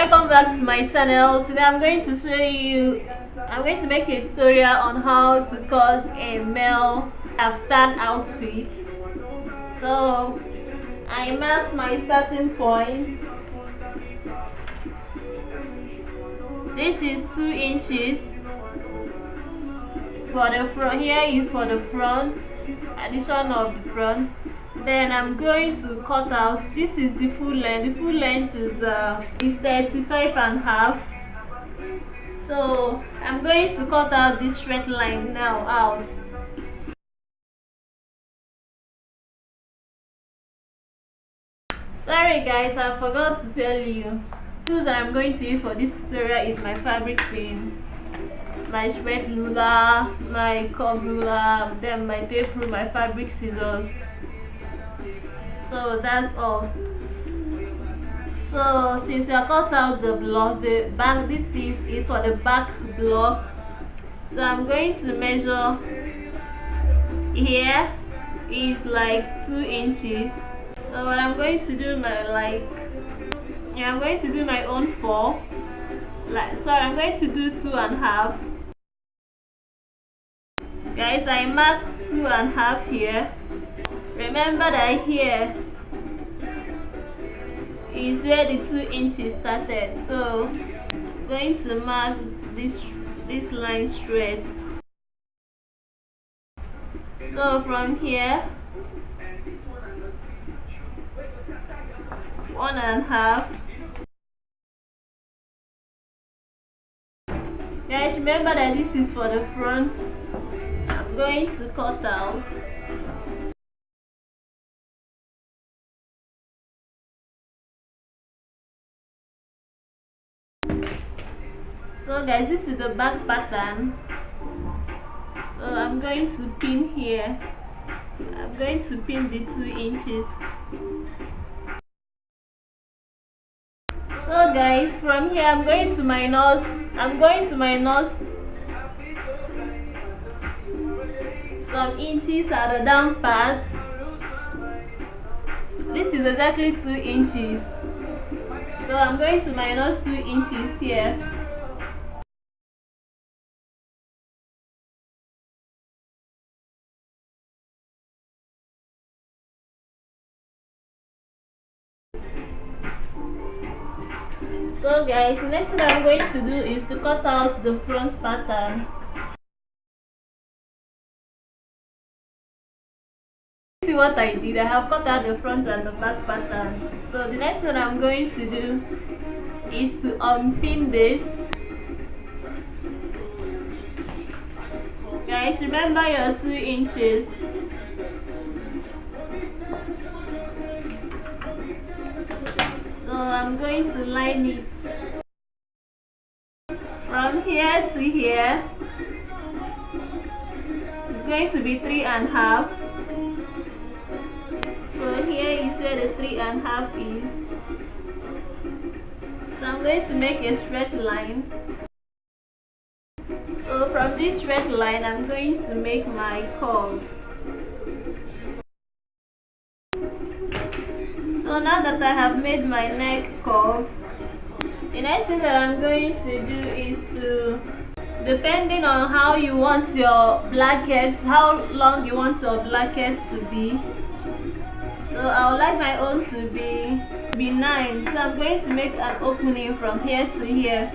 Welcome back to my channel. Today I'm going to make a tutorial on how to cut a male kaftan outfit. So I marked my starting point. This is 2 inches for the front. Here is for the front, addition of the front. Then I'm going to cut out. This is the full length. The full length is 35.5. So I'm going to cut out this straight line now out. Sorry guys, I forgot to tell you. Tools that I'm going to use for this tutorial is my fabric pin, my spread ruler, my curve ruler, then my tape rule, my fabric scissors. So that's all. So since I cut out the block, the back, this is for the back block. So I'm going to measure. Here is like 2 inches. So what I'm going to do, I'm going to do my own 4. I'm going to do 2.5. Guys, I marked 2.5 here. Remember that here is where the 2 inches started. So I'm going to mark this line straight. So from here, 1.5. Guys, remember that this is for the front. I'm going to cut out. So guys, this is the back pattern. So I'm going to pin here. I'm going to pin the 2 inches. So guys, from here I'm going to minus some inches at the down part. This is exactly 2 inches. So I'm going to minus 2 inches here. So guys, the next thing I'm going to do is to cut out the front pattern. See what I did? I have cut out the front and the back pattern. So the next thing I'm going to do is to unpin this. Guys, remember your 2 inches. So I'm going to line it from here to here. It's going to be 3.5. So here is where the 3.5 is. So I'm going to make a straight line. So from this straight line, I'm going to make my curve. So now that I have made my neck curve, the next thing that I'm going to do is to, depending on how you want your blanket, how long you want your blanket to be. So I would like my own to be 9. So I'm going to make an opening from here to here.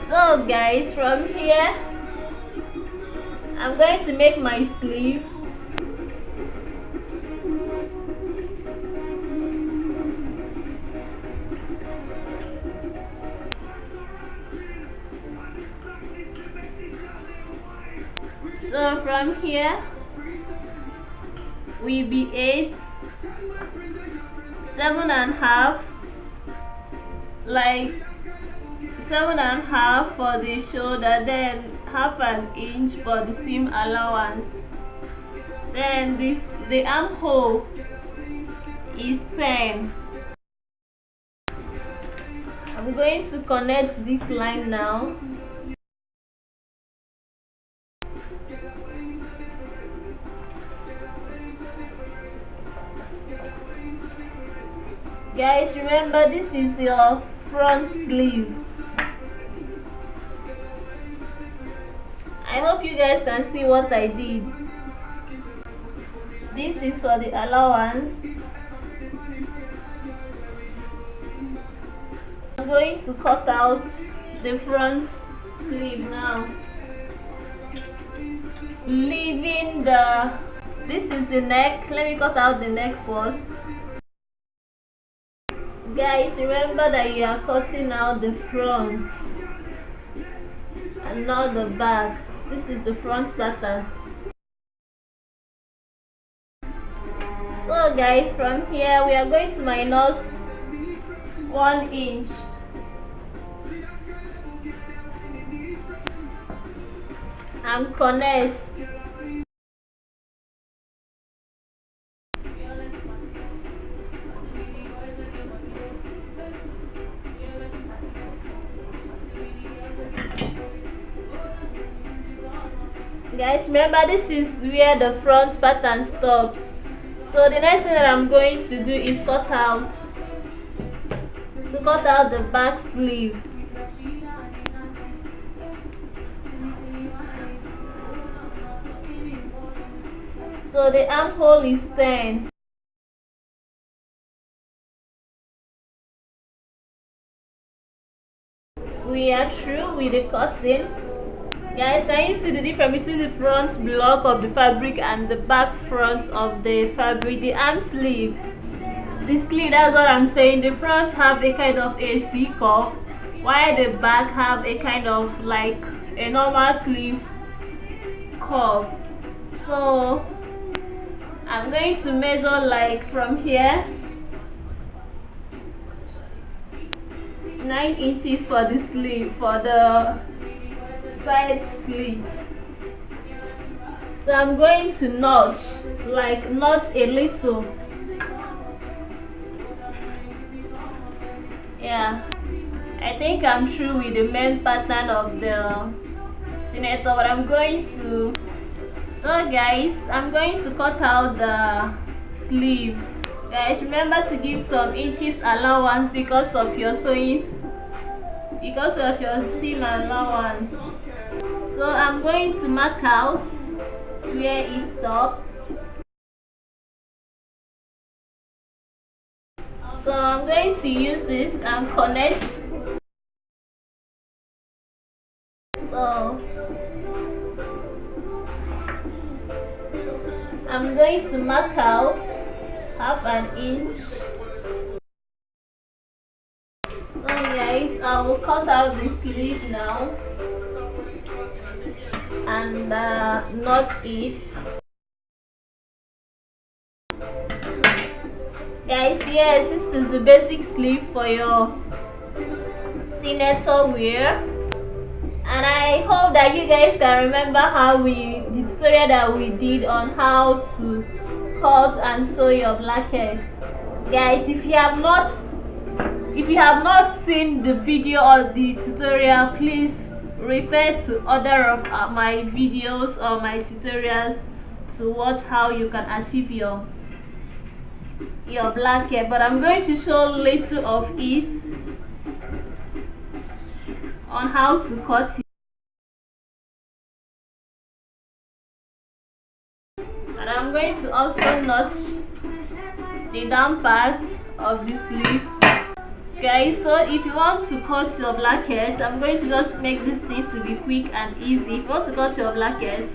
So guys, from here I'm going to make my sleeve. So from here will be 8, 7.5, like 7.5 for the shoulder, then half an inch for the seam allowance. Then the armhole is 10. I'm going to connect this line now. Guys, remember this is your front sleeve. I hope you guys can see what I did. This is for the allowance. I'm going to cut out the front sleeve now, leaving this is the neck. Let me cut out the neck first. Guys, remember that you are cutting out the front and not the back. This is the front pattern. So guys, from here we are going to minus 1 inch. And connect. Guys, remember this is where the front pattern stopped. So the next thing that I'm going to do is cut out the back sleeve. So the armhole is 10. We are through with the cutting. Guys, can you see the difference between the front block of the fabric and the back front of the fabric? The arm sleeve, the sleeve, that's what I'm saying. The front have a kind of a C curve, while the back have a kind of like a normal sleeve curve. So I'm going to measure like from here 9 inches for the sleeve, for the side slit. So I'm going to notch a little. Yeah, I think I'm through with the main pattern of the senator, but I'm going to, so guys, I'm going to cut out the sleeve. Guys, remember to give some inches allowance because of your sewing, because of your seam allowance. So I'm going to mark out where it stops. So I'm going to use this and connect. So I'm going to mark out half an inch. So guys, I will cut out the sleeve now and notch it. Guys, yes, this is the basic sleeve for your senator wear, and I hope that you guys can remember the tutorial that we did on how to cut and sew your blanket. Guys, if you have not seen the video or the tutorial, please refer to other of my videos or my tutorials to watch how you can achieve your blanket. But I'm going to show little of it on how to cut it. And I'm going to also notch the down part of the sleeve. Guys, so if you want to cut your blanket, I'm going to just make this thing to be quick and easy. If you want to cut your blanket,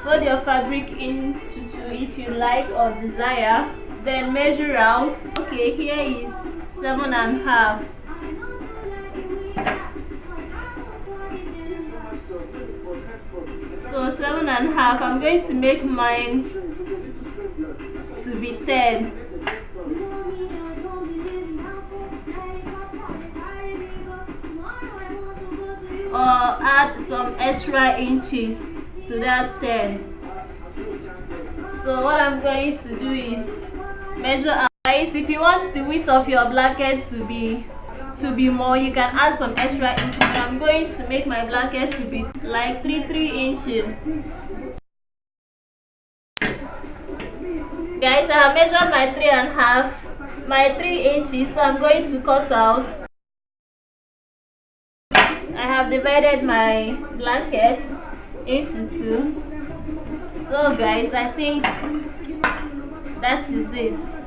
fold your fabric into two if you like or desire, then measure out. Okay, here is 7.5. So 7.5, I'm going to make mine to be 10. Or add some extra inches to that 10. So what I'm going to do is measure out. Guys, if you want the width of your blanket to be more, you can add some extra inches. I'm going to make my blanket to be like 3 inches. Guys, I have measured my 3.5 my 3 inches, so I'm going to cut out. I have divided my blanket into 2. So guys, I think that is it.